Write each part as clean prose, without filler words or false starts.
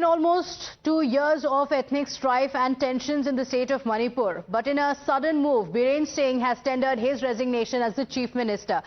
been almost 2 years of ethnic strife and tensions in the state of Manipur. But in a sudden move, Biren Singh has tendered his resignation as the Chief Minister.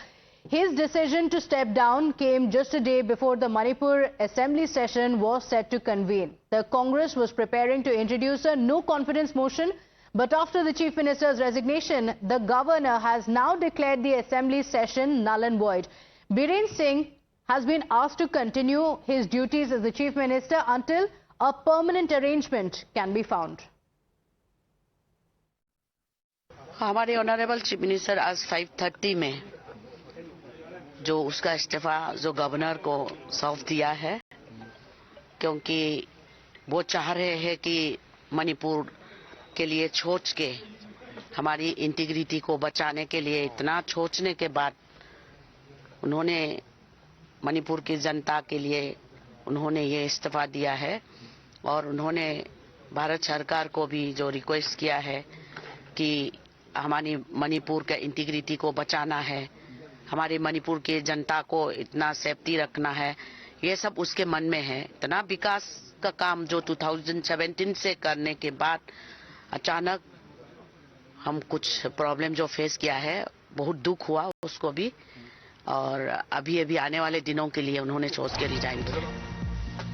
His decision to step down came just a day before the Manipur Assembly session was set to convene. The Congress was preparing to introduce a no-confidence motion, but after the Chief Minister's resignation, the Governor has now declared the Assembly session null and void. Biren Singh has been asked to continue his duties as the Chief Minister until a permanent arrangement can be found. हमारे honourable chief minister आज 5:30 में जो उसका इस्तीफा जो governor को सौंप दिया है, क्योंकि वो चाह रहे हैं कि मणिपुर के लिए सोच के हमारी इंटीग्रिटी को बचाने के लिए इतना सोचने के बाद उन्होंने मणिपुर की जनता के लिए उन्होंने ये इस्तीफा दिया है और उन्होंने भारत सरकार को भी जो रिक्वेस्ट किया है कि हमारी मणिपुर का इंटीग्रिटी को बचाना है, हमारे मणिपुर की जनता को इतना सेफ्टी रखना है, ये सब उसके मन में है। इतना विकास का काम जो 2017 से करने के बाद अचानक हम कुछ प्रॉब्लम जो फेस किया है, बहुत दुख हुआ उसको भी, और अभी आने वाले दिनों के लिए उन्होंने सोच के रिजाइन किया।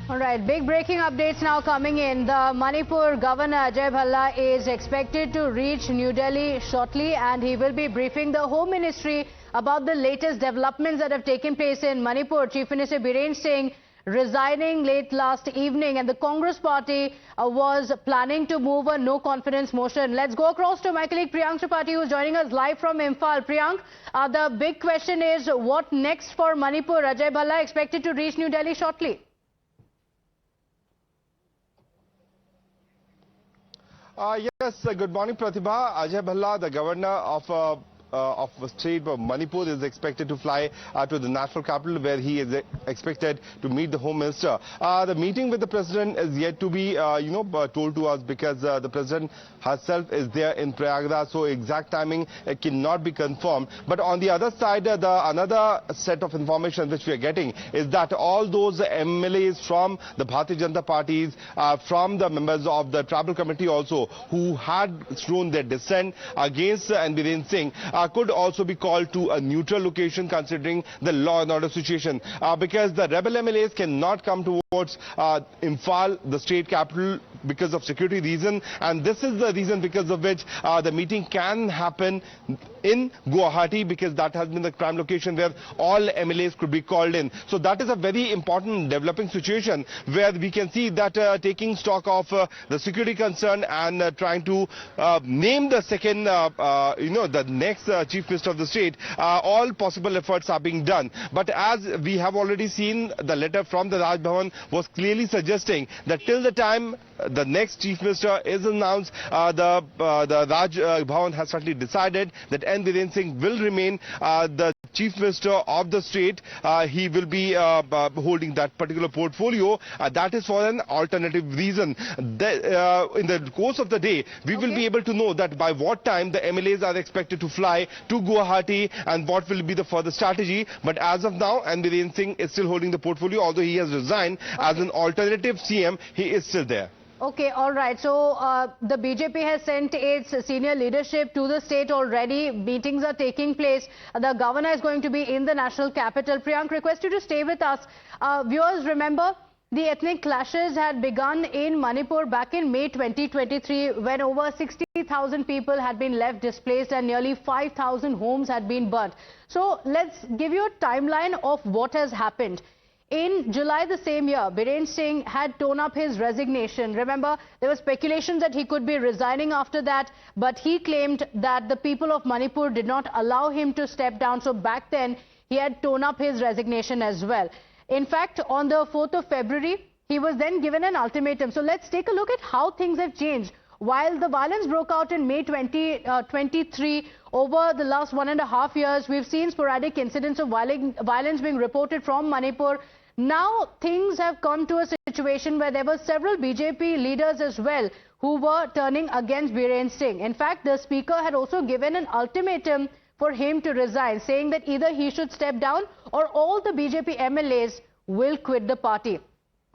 All right, big breaking updates now coming in. The Manipur Governor Ajay Bhalla is expected to reach New Delhi shortly, and he will be briefing the Home Ministry about the latest developments that have taken place in Manipur. Chief Minister Biren Singh resigning late last evening, and the Congress party was planning to move a no-confidence motion. Let's go across to my colleague Priyank Tripathi, who is joining us live from Imphal. Priyank, the big question is, what next for Manipur? Ajay Bhalla expected to reach New Delhi shortly. Yes, good morning, Pratibha. Ajay Bhalla, the governor of the state of Manipur, is expected to fly to the national capital, where he is expected to meet the Home Minister. The meeting with the President is yet to be, told to us, because the President herself is there in Prayagraj, so exact timing cannot be confirmed. But on the other side, another set of information which we are getting is that all those MLAs from the Bharatiya Janata parties, from the members of the tribal committee also, who had shown their dissent against Biren Singh, could also be called to a neutral location, considering the law and order situation, because the rebel MLAs cannot come towards Imphal, the state capital, because of security reason, and this is the reason because of which the meeting can happen in Guwahati, because that has been the prime location where all MLAs could be called in. So that is a very important developing situation, where we can see that taking stock of the security concern and trying to name the second, the next Chief Minister of the state, all possible efforts are being done. But as we have already seen, the letter from the Raj Bhavan was clearly suggesting that till the time the next Chief Minister is announced, the Raj Bhavan has certainly decided that N. Biren Singh will remain the Chief Minister of the state. He will be holding that particular portfolio. That is for an alternative reason. In the course of the day, we will be able to know that by what time the MLAs are expected to fly to Guwahati and what will be the further strategy. But as of now, N. Biren Singh is still holding the portfolio, although he has resigned as an alternative CM. He is still there. Okay, all right. So the BJP has sent its senior leadership to the state already. Meetings are taking place. The governor is going to be in the national capital. Priyank, request you to stay with us. Viewers, remember, the ethnic clashes had begun in Manipur back in May 2023, when over 60,000 people had been left displaced and nearly 5,000 homes had been burnt. So let's give you a timeline of what has happened. In July the same year, Biren Singh had torn up his resignation. Remember, there were speculations that he could be resigning after that, but he claimed that the people of Manipur did not allow him to step down. So back then, he had torn up his resignation as well. In fact, on the 4th of February, he was then given an ultimatum. So let's take a look at how things have changed. While the violence broke out in May 2023, over the last 1.5 years, we've seen sporadic incidents of violence being reported from Manipur. Now things have come to a situation where there were several BJP leaders as well who were turning against Biren Singh. In fact, the speaker had also given an ultimatum for him to resign, saying that either he should step down or all the BJP MLAs will quit the party.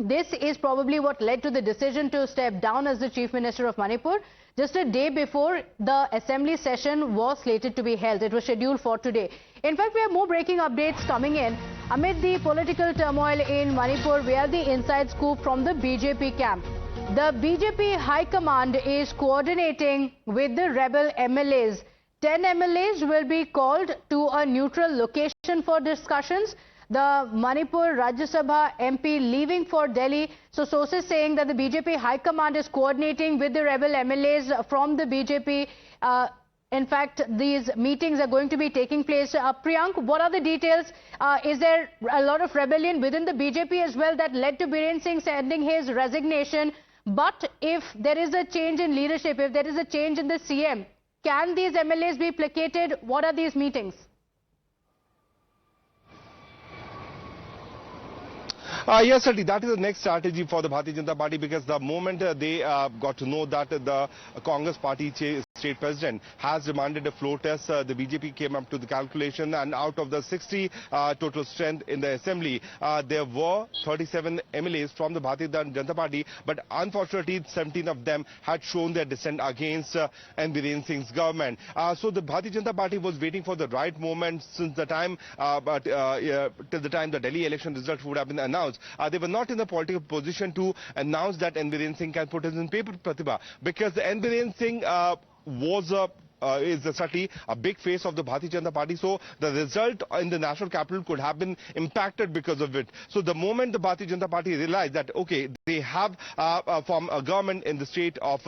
This is probably what led to the decision to step down as the Chief Minister of Manipur just a day before the assembly session was slated to be held. It was scheduled for today. In fact, we have more breaking updates coming in. Amid the political turmoil in Manipur, we have the inside scoop from the BJP camp. The BJP High Command is coordinating with the rebel MLAs. 10 MLAs will be called to a neutral location for discussions. The Manipur Rajya Sabha MP leaving for Delhi. So sources saying that the BJP High Command is coordinating with the rebel MLAs from the BJP. In fact, these meetings are going to be taking place. Priyank, what are the details? Is there a lot of rebellion within the BJP as well that led to Biren Singh sending his resignation? But if there is a change in leadership, if there is a change in the CM, can these MLAs be placated? What are these meetings? Yes, certainly. That is the next strategy for the Bharatiya Janata Party, because the moment they got to know that the Congress Party state president has demanded a floor test, the BJP came up to the calculation, and out of the 60 total strength in the assembly, there were 37 MLAs from the Bharatiya Janata Party, but unfortunately 17 of them had shown their dissent against N. Biren Singh's government. So the Bharatiya Janata Party was waiting for the right moment since the time, till the time the Delhi election results would have been announced. They were not in the political position to announce that N. Biren Singh can put in paper, Pratibha, because the N. Biren Singh is certainly a big face of the Bharatiya Janata Party, so the result in the national capital could have been impacted because of it. So the moment the Bharatiya Janata Party realized that, okay, they have formed a government in the state of,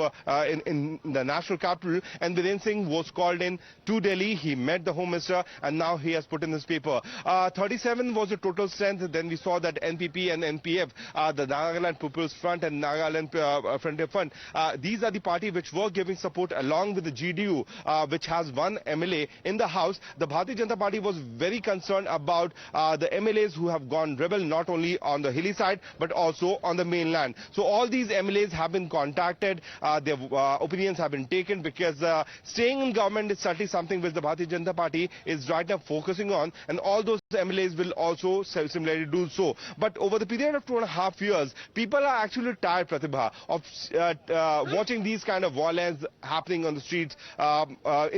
in the national capital, and Biren Singh was called in to Delhi, he met the Home Minister, and now he has put in his paper. 37 was the total strength. Then we saw that NPP and NPF, the Nagaland People's Front and Nagaland Frontier Front, these are the party which were giving support along with the GDU, which has one MLA in the House. The Bharatiya Janata Party was very concerned about the MLAs who have gone rebel not only on the hilly side but also on the mainland. So all these MLAs have been contacted, their opinions have been taken, because staying in government is certainly something which the Bharatiya Janata Party is right now focusing on, and all those MLAs will also similarly do so. But over the period of 2.5 years, people are actually tired, Pratibha, of watching these kind of violence happening on the streets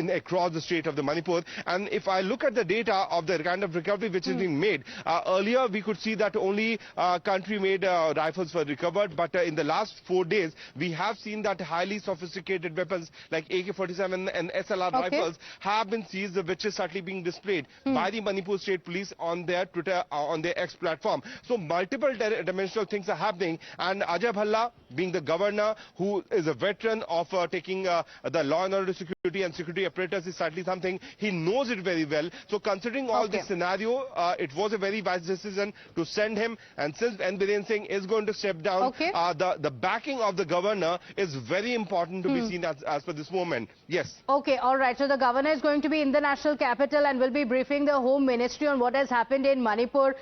across the state of the Manipur. And if I look at the data of the kind of recovery which is being made, earlier we could see that only country-made rifles were recovered, but in the last 4 days we have seen that highly sophisticated weapons like AK-47 and SLR rifles have been seized, which is certainly being displayed by the Manipur State Police on their Twitter, on their X platform. So multiple dimensional things are happening, and Ajay Bhalla, being the governor who is a veteran of taking the law and order security and security apparatus, is certainly something he knows it very well. So considering all this scenario, it was a very wise decision to send him, and since N. Biren Singh is going to step down, the backing of the governor is very important to be seen as per this moment. Yes. Okay, all right. So the governor is going to be in the national capital and will be briefing the Home Ministry on what has happened in Manipur.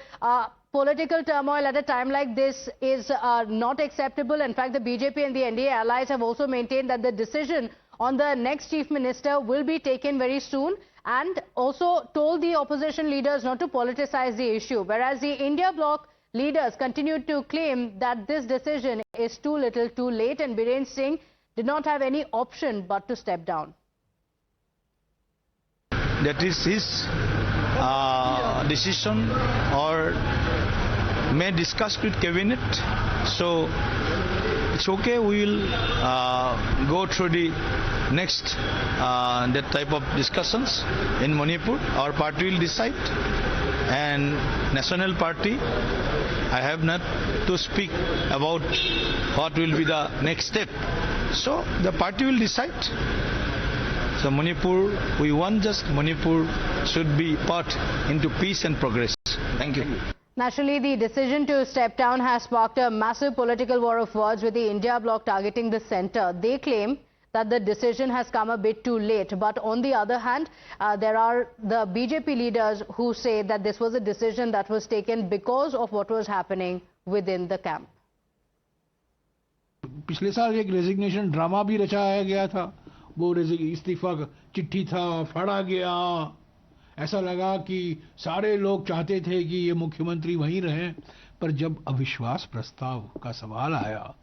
Political turmoil at a time like this is not acceptable. In fact, the BJP and the NDA allies have also maintained that the decision on the next chief minister will be taken very soon, and also told the opposition leaders not to politicize the issue. Whereas the India bloc leaders continued to claim that this decision is too little too late, and Biren Singh did not have any option but to step down. That is his decision, or may discuss with cabinet. So it's okay. We will go through the next that type of discussions in Manipur. Our party will decide, and National Party, I have not to speak about what will be the next step. So the party will decide. So Manipur, we want just Manipur should be part into peace and progress. Thank you. Naturally, the decision to step down has sparked a massive political war of words, with the India bloc targeting the centre. They claim that the decision has come a bit too late. But on the other hand, there are the BJP leaders who say that this was a decision that was taken because of what was happening within the camp. पिछले साल एक resignation drama भी रचाया गया था, वो इस्तीफा चिट्ठी था, फाड़ा गया, ऐसा लगा कि सारे लोग चाहते थे कि ये मुख्यमंत्री वहीं रहें, पर जब अविश्वास प्रस्ताव का सवाल आया,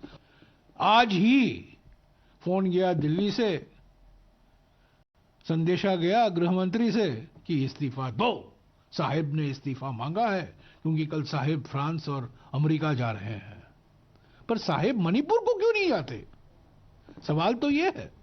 आज ही फोन गया दिल्ली से, संदेशा गया गृह मंत्री से कि इस्तीफा दो। साहिब ने इस्तीफा मांगा है क्योंकि कल साहिब फ्रांस और अमेरिका जा रहे हैं। पर साहिब मणिपुर को क्यों नहीं जाते? सवाल तो यह है।